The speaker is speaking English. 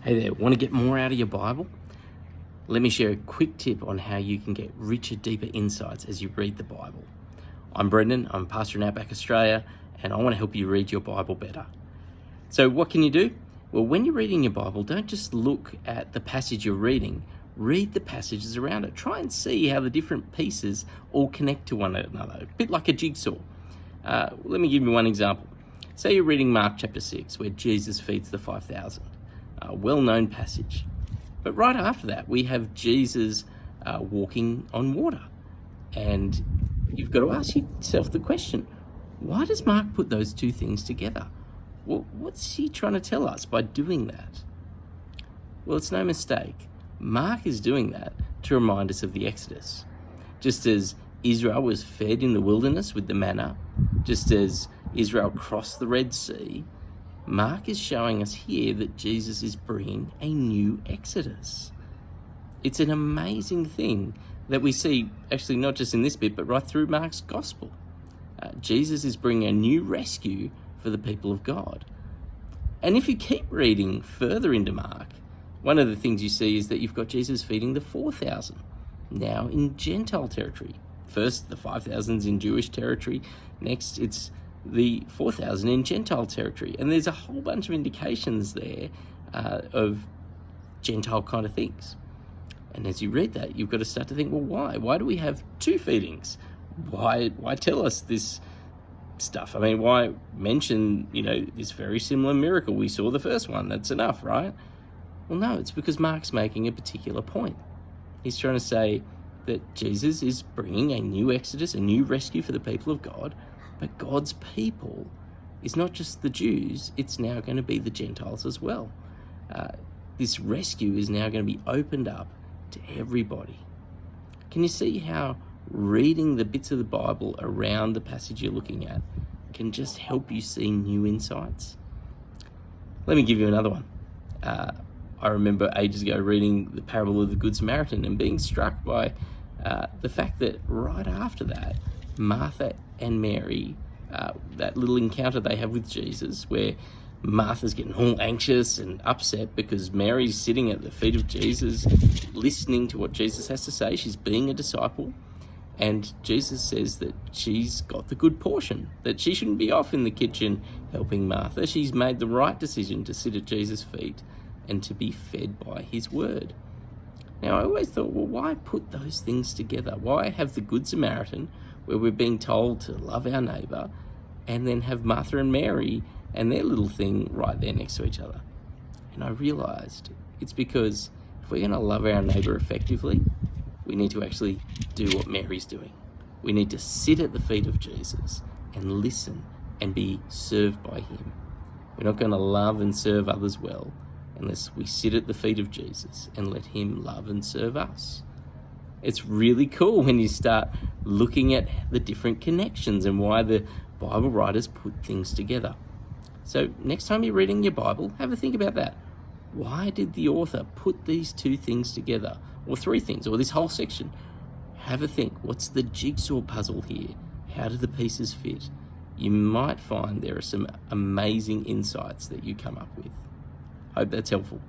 Hey there, want to get more out of your Bible? Let me share a quick tip on how you can get richer, deeper insights as you read the Bible. I'm Brendan, I'm a pastor in Outback Australia, and I want to help you read your Bible better. So what can you do? Well, when you're reading your Bible, don't just look at the passage you're reading, read the passages around it. Try and see how the different pieces all connect to one another, a bit like a jigsaw. Let me give you one example. Say you're reading Mark chapter 6, where Jesus feeds the 5,000. A well-known passage. But right after that, we have Jesus walking on water. And you've got to ask yourself the question, why does Mark put those two things together? Well, what's he trying to tell us by doing that? Well, it's no mistake. Mark is doing that to remind us of the Exodus. Just as Israel was fed in the wilderness with the manna, just as Israel crossed the Red Sea, Mark is showing us here that Jesus is bringing a new Exodus. It's an amazing thing that we see, actually not just in this bit, but right through Mark's gospel. Jesus is bringing a new rescue for the people of God. And if you keep reading further into Mark, one of the things you see is that you've got Jesus feeding the 4,000, now in Gentile territory. First, the 5,000's in Jewish territory. Next, it's the 4,000 in Gentile territory. And there's a whole bunch of indications there of Gentile kind of things. And as you read that, you've got to start to think, well, why? Why do we have two feedings? Why tell us this stuff? I mean, why mention, this very similar miracle? We saw the first one. That's enough, right? Well, no, it's because Mark's making a particular point. He's trying to say that Jesus is bringing a new Exodus, a new rescue for the people of God. But God's people is not just the Jews, it's now going to be the Gentiles as well. This rescue is now going to be opened up to everybody. Can you see how reading the bits of the Bible around the passage you're looking at can just help you see new insights? Let me give you another one. I remember ages ago reading the parable of the Good Samaritan and being struck by the fact that right after that, Martha and Mary, that little encounter they have with Jesus, where Martha's getting all anxious and upset because Mary's sitting at the feet of Jesus, listening to what Jesus has to say. She's being a disciple. And Jesus says that she's got the good portion, that she shouldn't be off in the kitchen helping Martha. She's made the right decision to sit at Jesus' feet and to be fed by his word. Now, I always thought, well, why put those things together? Why have the Good Samaritan, where we're being told to love our neighbour, and then have Martha and Mary and their little thing right there next to each other? And I realised it's because if we're going to love our neighbour effectively, we need to actually do what Mary's doing. We need to sit at the feet of Jesus and listen and be served by him. We're not going to love and serve others well unless we sit at the feet of Jesus and let him love and serve us. It's really cool when you start looking at the different connections and why the Bible writers put things together. So next time you're reading your Bible, have a think about that. Why did the author put these two things together? Or three things, or this whole section? Have a think. What's the jigsaw puzzle here? How do the pieces fit? You might find there are some amazing insights that you come up with. Hope that's helpful.